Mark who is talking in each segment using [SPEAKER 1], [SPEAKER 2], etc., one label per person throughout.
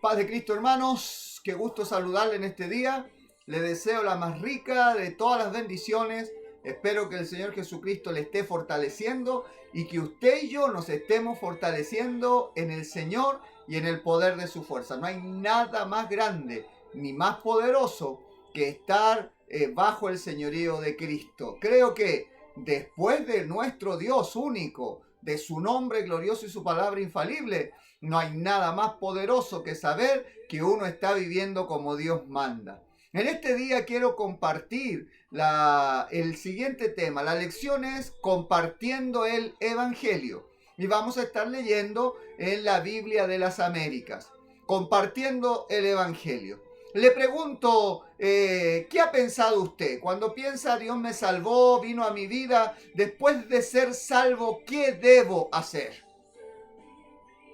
[SPEAKER 1] Paz de Cristo, hermanos, qué gusto saludarle en este día. Le deseo la más rica de todas las bendiciones. Espero que el Señor Jesucristo le esté fortaleciendo y que usted y yo nos estemos fortaleciendo en el Señor y en el poder de su fuerza. No hay nada más grande ni más poderoso que estar bajo el señorío de Cristo. Creo que después de nuestro Dios único, de su nombre glorioso y su palabra infalible, no hay nada más poderoso que saber que uno está viviendo como Dios manda. En este día quiero compartir el siguiente tema. La lección es compartiendo el Evangelio. Y vamos a estar leyendo en la Biblia de las Américas. Compartiendo el Evangelio. Le pregunto, ¿qué ha pensado usted? Cuando piensa Dios me salvó, vino a mi vida, después de ser salvo, ¿qué debo hacer?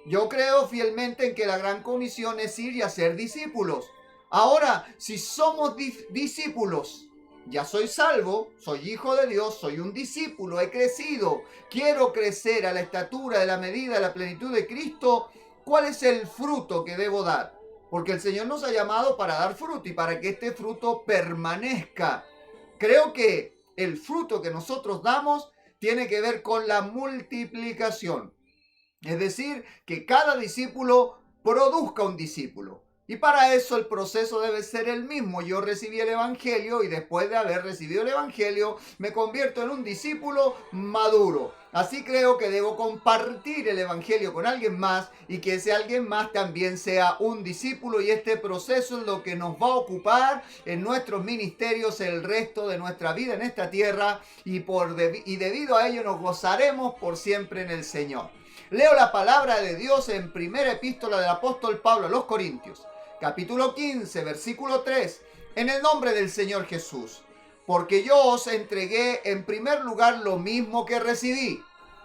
[SPEAKER 1] Yo creo fielmente en que la gran comisión es ir y hacer discípulos. Ahora, si somos discípulos, ya soy salvo, soy hijo de Dios, soy un discípulo, he crecido, quiero crecer a la estatura de la medida de la plenitud de Cristo, ¿cuál es el fruto que debo dar? Porque el Señor nos ha llamado para dar fruto y para que este fruto permanezca. Creo que el fruto que nosotros damos tiene que ver con la multiplicación. Es decir, que cada discípulo produzca un discípulo. Y para eso el proceso debe ser el mismo. Yo recibí el Evangelio y después de haber recibido el Evangelio me convierto en un discípulo maduro. Así creo que debo compartir el Evangelio con alguien más y que ese alguien más también sea un discípulo, y este proceso es lo que nos va a ocupar en nuestros ministerios el resto de nuestra vida en esta tierra, y debido a ello nos gozaremos por siempre en el Señor. Leo la palabra de Dios en primera epístola del apóstol Pablo a los Corintios, capítulo 15, versículo 3, en el nombre del Señor Jesús. Porque yo os entregué en primer lugar lo mismo que recibí,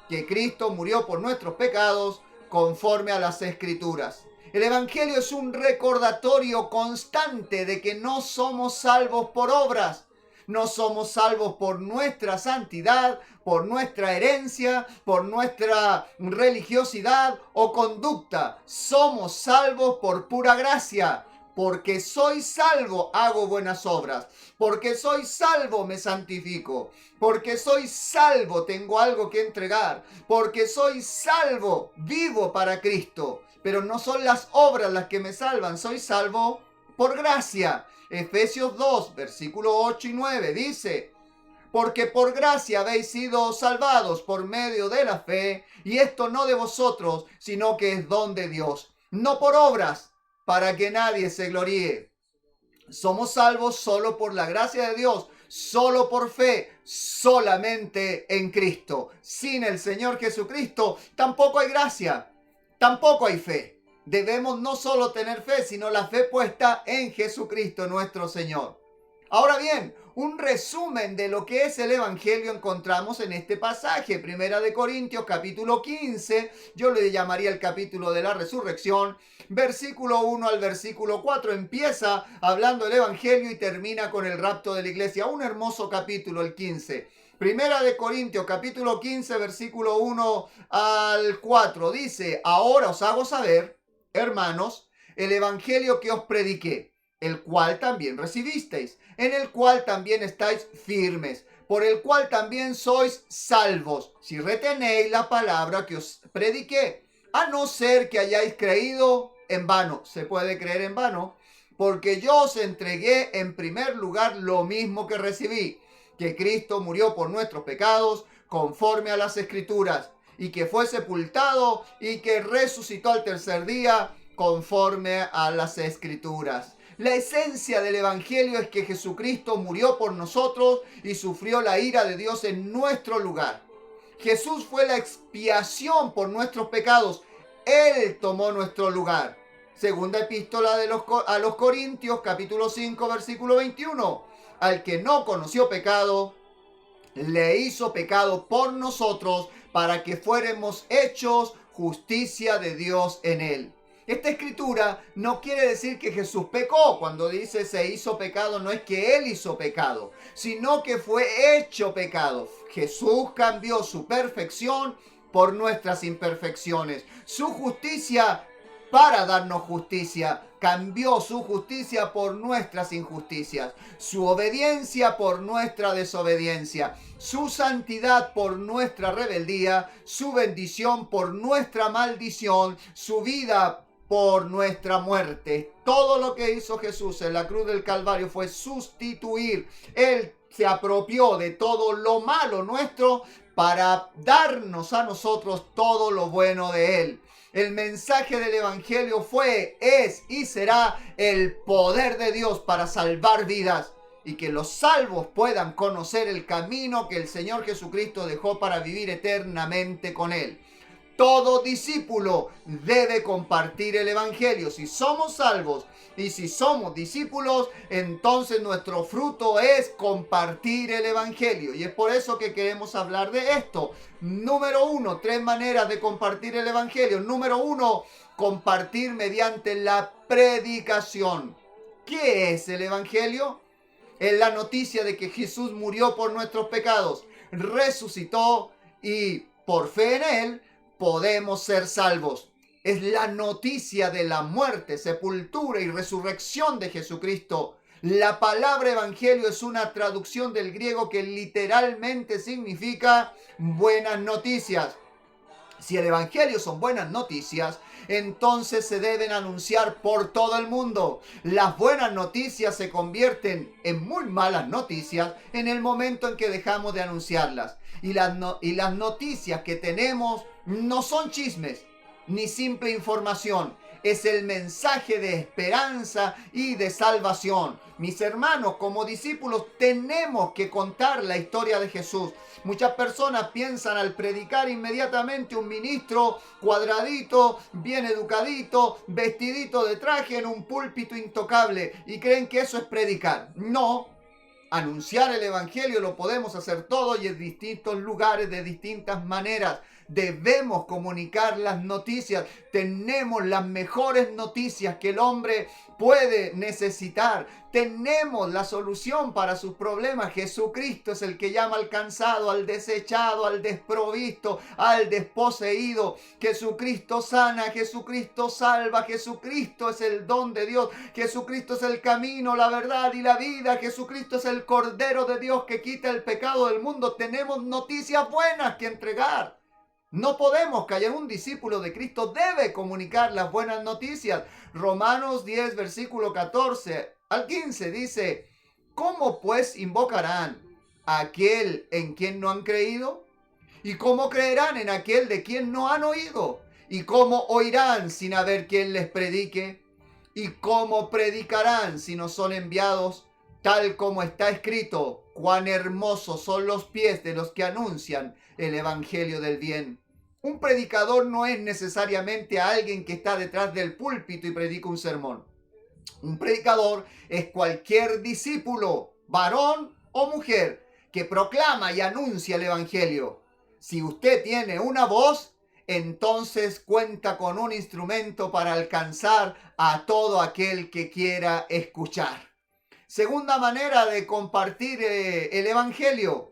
[SPEAKER 1] que Cristo murió por nuestros pecados conforme a las Escrituras. El Evangelio es un recordatorio constante de que no somos salvos por obras. No somos salvos por nuestra santidad, por nuestra herencia, por nuestra religiosidad o conducta. Somos salvos por pura gracia. Porque soy salvo, hago buenas obras. Porque soy salvo, me santifico. Porque soy salvo, tengo algo que entregar. Porque soy salvo, vivo para Cristo. Pero no son las obras las que me salvan, soy salvo por gracia. Efesios 2, versículo 8 y 9 dice: porque por gracia habéis sido salvados por medio de la fe, y esto no de vosotros, sino que es don de Dios, no por obras, para que nadie se gloríe. Somos salvos solo por la gracia de Dios, solo por fe, solamente en Cristo. Sin el Señor Jesucristo tampoco hay gracia, tampoco hay fe. Debemos no solo tener fe, sino la fe puesta en Jesucristo nuestro Señor. Ahora bien, un resumen de lo que es el Evangelio encontramos en este pasaje, Primera de Corintios, capítulo 15, yo le llamaría el capítulo de la resurrección, versículo 1 al versículo 4, empieza hablando del Evangelio y termina con el rapto de la iglesia. Un hermoso capítulo, el 15. Primera de Corintios, capítulo 15, versículo 1 al 4, dice: ahora os hago saber, hermanos, el Evangelio que os prediqué, el cual también recibisteis, en el cual también estáis firmes, por el cual también sois salvos, si retenéis la palabra que os prediqué, a no ser que hayáis creído en vano. Se puede creer en vano, porque yo os entregué en primer lugar lo mismo que recibí, que Cristo murió por nuestros pecados, conforme a las Escrituras, y que fue sepultado y que resucitó al tercer día, conforme a las Escrituras. La esencia del Evangelio es que Jesucristo murió por nosotros y sufrió la ira de Dios en nuestro lugar. Jesús fue la expiación por nuestros pecados. Él tomó nuestro lugar. Segunda epístola a los Corintios, capítulo 5, versículo 21. Al que no conoció pecado, le hizo pecado por nosotros, para que fuéramos hechos justicia de Dios en él. Esta escritura no quiere decir que Jesús pecó. Cuando dice se hizo pecado, no es que Él hizo pecado, sino que fue hecho pecado. Jesús cambió su perfección por nuestras imperfecciones. Su justicia para darnos justicia. Cambió su justicia por nuestras injusticias, su obediencia por nuestra desobediencia, su santidad por nuestra rebeldía, su bendición por nuestra maldición, su vida por nuestra muerte. Todo lo que hizo Jesús en la cruz del Calvario fue sustituir. Él se apropió de todo lo malo nuestro para darnos a nosotros todo lo bueno de Él. El mensaje del Evangelio fue, es y será el poder de Dios para salvar vidas y que los salvos puedan conocer el camino que el Señor Jesucristo dejó para vivir eternamente con Él. Todo discípulo debe compartir el Evangelio. Si somos salvos y si somos discípulos, entonces nuestro fruto es compartir el Evangelio. Y es por eso que queremos hablar de esto. Número 1, 3 maneras de compartir el Evangelio. Número 1, compartir mediante la predicación. ¿Qué es el Evangelio? Es la noticia de que Jesús murió por nuestros pecados, resucitó y por fe en Él podemos ser salvos. Es la noticia de la muerte, sepultura y resurrección de Jesucristo. La palabra evangelio es una traducción del griego que literalmente significa buenas noticias. Si el evangelio son buenas noticias, entonces se deben anunciar por todo el mundo. Las buenas noticias se convierten en muy malas noticias en el momento en que dejamos de anunciarlas. Y las noticias que tenemos no son chismes ni simple información. Es el mensaje de esperanza y de salvación. Mis hermanos, como discípulos tenemos que contar la historia de Jesús. Muchas personas piensan al predicar inmediatamente un ministro cuadradito, bien educadito, vestidito de traje en un púlpito intocable y creen que eso es predicar. No. Anunciar el evangelio lo podemos hacer todos y en distintos lugares de distintas maneras. Debemos comunicar las noticias. Tenemos las mejores noticias que el hombre puede necesitar. Tenemos la solución para sus problemas. Jesucristo es el que llama al cansado, al desechado, al desprovisto, al desposeído. Jesucristo sana, Jesucristo salva, Jesucristo es el don de Dios. Jesucristo es el camino, la verdad y la vida. Jesucristo es el Cordero de Dios que quita el pecado del mundo. Tenemos noticias buenas que entregar. No podemos callar. Un discípulo de Cristo debe comunicar las buenas noticias. Romanos 10, versículo 14 al 15 dice: ¿cómo pues invocarán a aquel en quien no han creído? ¿Y cómo creerán en aquel de quien no han oído? ¿Y cómo oirán sin haber quien les predique? ¿Y cómo predicarán si no son enviados? Tal como está escrito: cuán hermosos son los pies de los que anuncian el evangelio del bien. Un predicador no es necesariamente alguien que está detrás del púlpito y predica un sermón. Un predicador es cualquier discípulo, varón o mujer, que proclama y anuncia el evangelio. Si usted tiene una voz, entonces cuenta con un instrumento para alcanzar a todo aquel que quiera escuchar. Segunda manera de compartir el evangelio.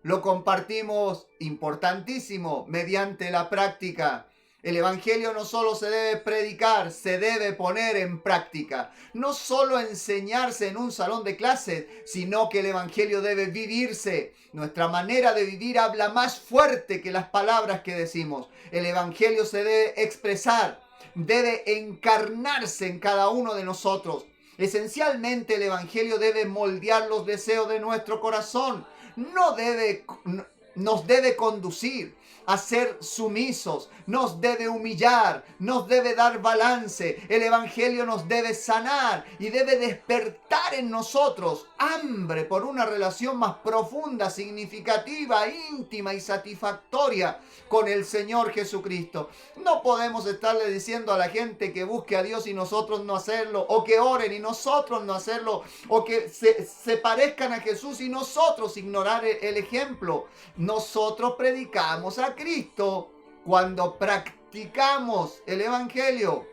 [SPEAKER 1] Lo compartimos, importantísimo, mediante la práctica. El evangelio no solo se debe predicar, se debe poner en práctica. No solo enseñarse en un salón de clases, sino que el evangelio debe vivirse. Nuestra manera de vivir habla más fuerte que las palabras que decimos. El evangelio se debe expresar, debe encarnarse en cada uno de nosotros. Esencialmente el evangelio debe moldear los deseos de nuestro corazón. Nos debe conducir a ser sumisos, nos debe humillar, nos debe dar balance. El evangelio nos debe sanar y debe despertar en nosotros hambre por una relación más profunda, significativa, íntima y satisfactoria con el Señor Jesucristo. No podemos estarle diciendo a la gente que busque a Dios y nosotros no hacerlo, o que oren y nosotros no hacerlo, o que se parezcan a Jesús y nosotros ignorar el ejemplo. Nosotros predicamos a Cristo cuando practicamos el evangelio.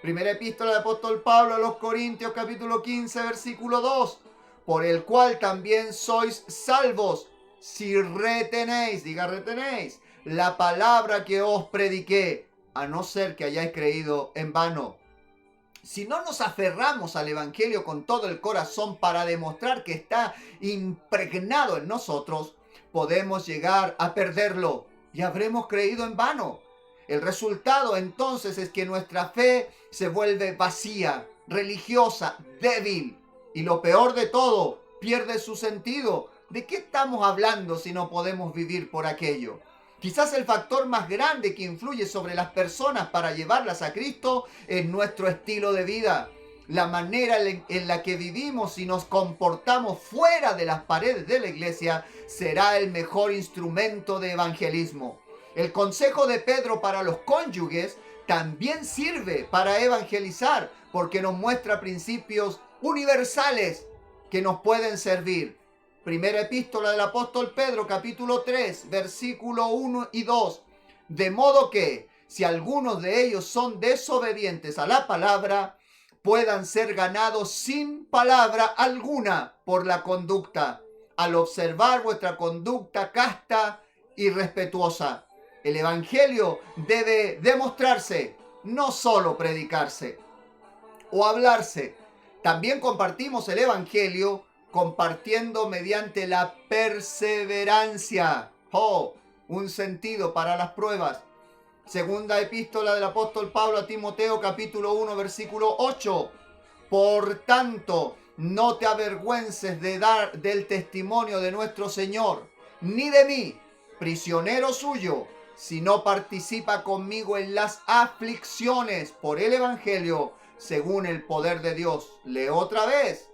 [SPEAKER 1] Primera epístola del apóstol Pablo a los Corintios, capítulo 15, versículo 2. Por el cual también sois salvos, si retenéis, diga retenéis, la palabra que os prediqué, a no ser que hayáis creído en vano. Si no nos aferramos al Evangelio con todo el corazón para demostrar que está impregnado en nosotros, podemos llegar a perderlo y habremos creído en vano. El resultado entonces es que nuestra fe se vuelve vacía, religiosa, débil y lo peor de todo, pierde su sentido. ¿De qué estamos hablando si no podemos vivir por aquello? Quizás el factor más grande que influye sobre las personas para llevarlas a Cristo es nuestro estilo de vida. La manera en la que vivimos y nos comportamos fuera de las paredes de la iglesia será el mejor instrumento de evangelismo. El consejo de Pedro para los cónyuges también sirve para evangelizar porque nos muestra principios universales que nos pueden servir. Primera epístola del apóstol Pedro, capítulo 3, versículo 1 y 2. De modo que, si algunos de ellos son desobedientes a la palabra, puedan ser ganados sin palabra alguna por la conducta, al observar vuestra conducta casta y respetuosa. El evangelio debe demostrarse, no solo predicarse o hablarse. También compartimos el evangelio compartiendo mediante la perseverancia. Un sentido para las pruebas. Segunda epístola del apóstol Pablo a Timoteo, capítulo 1, versículo 8. Por tanto, no te avergüences de dar del testimonio de nuestro Señor, ni de mí, prisionero suyo, si no participa conmigo en las aflicciones por el evangelio, según el poder de Dios. Leo otra vez.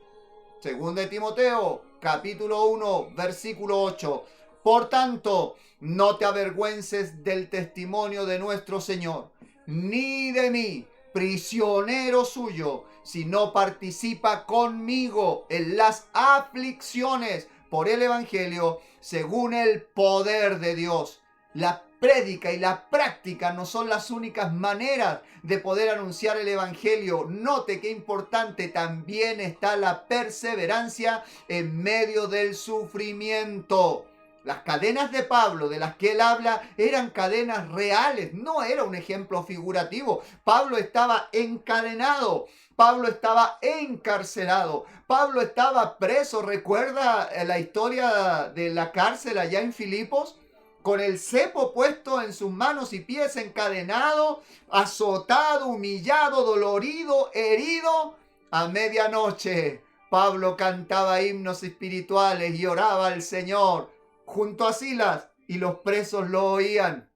[SPEAKER 1] Segunda de Timoteo, capítulo 1, versículo 8. Por tanto, no te avergüences del testimonio de nuestro Señor, ni de mí, prisionero suyo, si no participa conmigo en las aflicciones por el evangelio, según el poder de Dios. La prédica y la práctica no son las únicas maneras de poder anunciar el evangelio. Note qué importante también está la perseverancia en medio del sufrimiento. Las cadenas de Pablo de las que él habla eran cadenas reales, no era un ejemplo figurativo. Pablo estaba encadenado, Pablo estaba encarcelado, Pablo estaba preso. ¿Recuerda la historia de la cárcel allá en Filipos? Con el cepo puesto en sus manos y pies, encadenado, azotado, humillado, dolorido, herido. A medianoche, Pablo cantaba himnos espirituales y oraba al Señor junto a Silas, y los presos lo oían.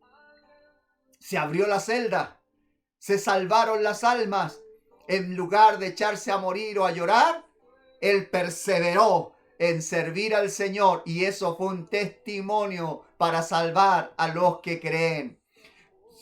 [SPEAKER 1] Se abrió la celda, se salvaron las almas. En lugar de echarse a morir o a llorar, él perseveró en servir al Señor, y eso fue un testimonio para salvar a los que creen.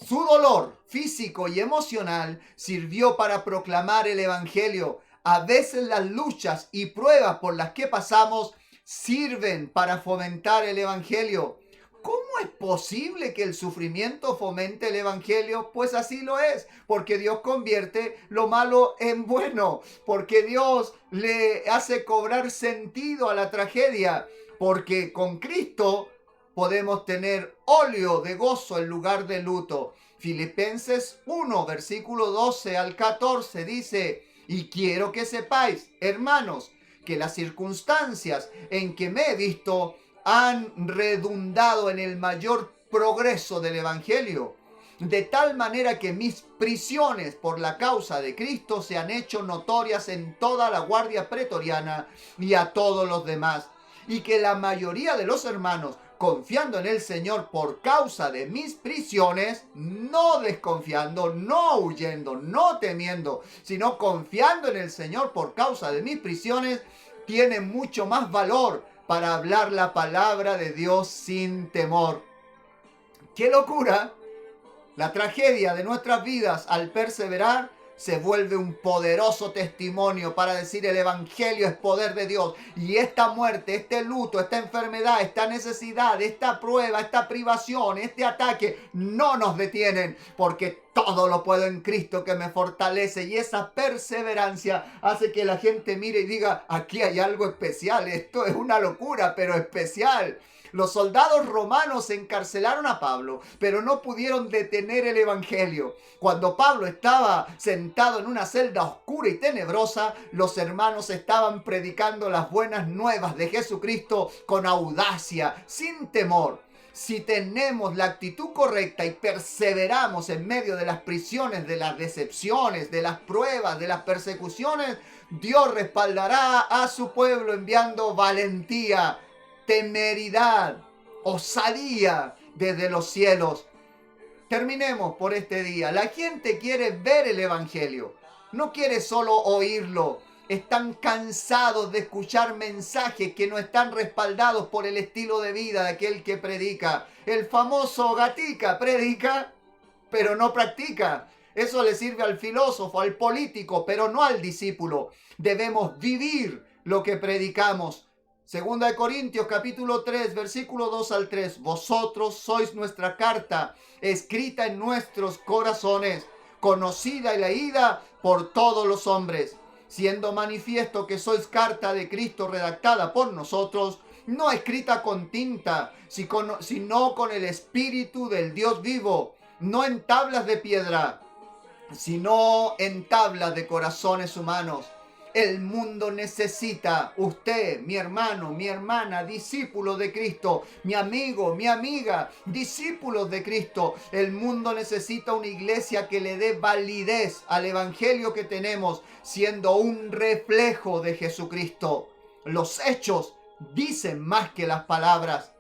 [SPEAKER 1] Su dolor físico y emocional sirvió para proclamar el evangelio. A veces las luchas y pruebas por las que pasamos sirven para fomentar el evangelio. ¿Cómo es posible que el sufrimiento fomente el evangelio? Pues así lo es, porque Dios convierte lo malo en bueno, porque Dios le hace cobrar sentido a la tragedia, porque con Cristo podemos tener óleo de gozo en lugar de luto. Filipenses 1, versículo 12 al 14 dice: y quiero que sepáis, hermanos, que las circunstancias en que me he visto han redundado en el mayor progreso del evangelio, de tal manera que mis prisiones por la causa de Cristo se han hecho notorias en toda la guardia pretoriana y a todos los demás, y que la mayoría de los hermanos, confiando en el Señor por causa de mis prisiones, no desconfiando, no huyendo, no temiendo, sino confiando en el Señor por causa de mis prisiones, tienen mucho más valor para hablar la palabra de Dios sin temor. ¡Qué locura! La tragedia de nuestras vidas, al perseverar, se vuelve un poderoso testimonio para decir el evangelio es poder de Dios. Y esta muerte, este luto, esta enfermedad, esta necesidad, esta prueba, esta privación, este ataque no nos detienen, porque todo lo puedo en Cristo que me fortalece. Y esa perseverancia hace que la gente mire y diga: aquí hay algo especial, esto es una locura, pero especial. Los soldados romanos encarcelaron a Pablo, pero no pudieron detener el evangelio. Cuando Pablo estaba sentado en una celda oscura y tenebrosa, los hermanos estaban predicando las buenas nuevas de Jesucristo con audacia, sin temor. Si tenemos la actitud correcta y perseveramos en medio de las prisiones, de las decepciones, de las pruebas, de las persecuciones, Dios respaldará a su pueblo enviando valentía, temeridad, osadía desde los cielos. Terminemos por este día. La gente quiere ver el evangelio, no quiere solo oírlo. Están cansados de escuchar mensajes que no están respaldados por el estilo de vida de aquel que predica. El famoso Gatica predica, pero no practica. Eso le sirve al filósofo, al político, pero no al discípulo. Debemos vivir lo que predicamos. Segunda de Corintios capítulo 3, versículo 2 al 3. Vosotros sois nuestra carta, escrita en nuestros corazones, conocida y leída por todos los hombres, siendo manifiesto que sois carta de Cristo redactada por nosotros, no escrita con tinta, sino con el Espíritu del Dios vivo, no en tablas de piedra, sino en tablas de corazones humanos. El mundo necesita, usted, mi hermano, mi hermana, discípulo de Cristo, mi amigo, mi amiga, discípulos de Cristo. El mundo necesita una iglesia que le dé validez al evangelio que tenemos, siendo un reflejo de Jesucristo. Los hechos dicen más que las palabras.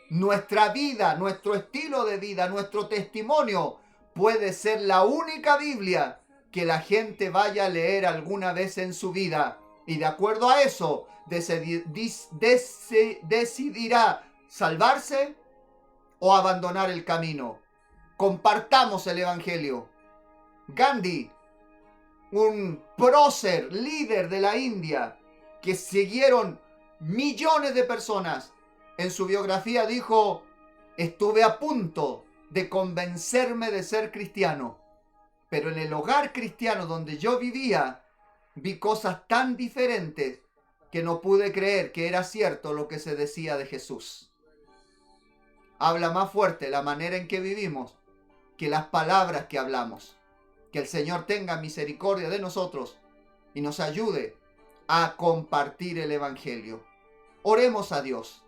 [SPEAKER 1] Nuestra vida, nuestro estilo de vida, nuestro testimonio puede ser la única Biblia que la gente vaya a leer alguna vez en su vida. Y de acuerdo a eso, decidirá salvarse o abandonar el camino. Compartamos el evangelio. Gandhi, un prócer, líder de la India, que siguieron millones de personas, en su biografía dijo: estuve a punto de convencerme de ser cristiano, pero en el hogar cristiano donde yo vivía, vi cosas tan diferentes que no pude creer que era cierto lo que se decía de Jesús. Habla más fuerte la manera en que vivimos que las palabras que hablamos. Que el Señor tenga misericordia de nosotros y nos ayude a compartir el evangelio. Oremos a Dios.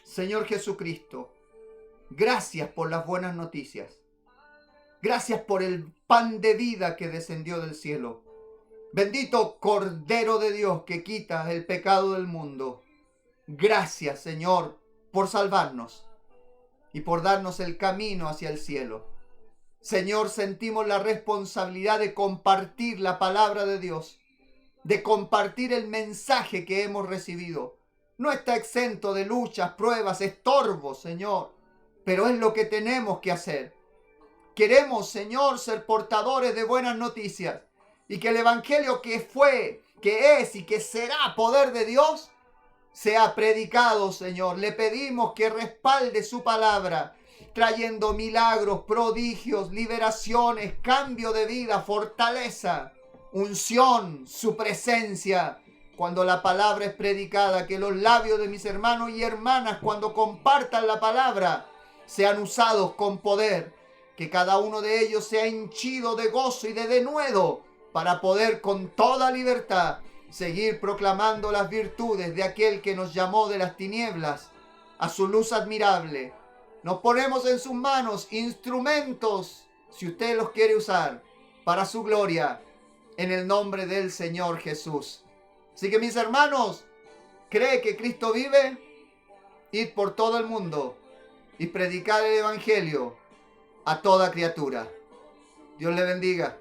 [SPEAKER 1] Señor Jesucristo, gracias por las buenas noticias. Gracias por el pan de vida que descendió del cielo. Bendito Cordero de Dios que quita el pecado del mundo. Gracias, Señor, por salvarnos y por darnos el camino hacia el cielo. Señor, sentimos la responsabilidad de compartir la palabra de Dios, de compartir el mensaje que hemos recibido. No está exento de luchas, pruebas, estorbos, Señor, pero es lo que tenemos que hacer. Queremos, Señor, ser portadores de buenas noticias y que el evangelio que fue, que es y que será poder de Dios sea predicado, Señor. Le pedimos que respalde su palabra, trayendo milagros, prodigios, liberaciones, cambio de vida, fortaleza, unción, su presencia. Cuando la palabra es predicada, que los labios de mis hermanos y hermanas, cuando compartan la palabra, sean usados con poder. Que cada uno de ellos sea henchido de gozo y de denuedo para poder con toda libertad seguir proclamando las virtudes de aquel que nos llamó de las tinieblas a su luz admirable. Nos ponemos en sus manos instrumentos, si usted los quiere usar, para su gloria, en el nombre del Señor Jesús. Así que mis hermanos, ¿cree que Cristo vive? Id por todo el mundo y predicar el evangelio a toda criatura. Dios le bendiga.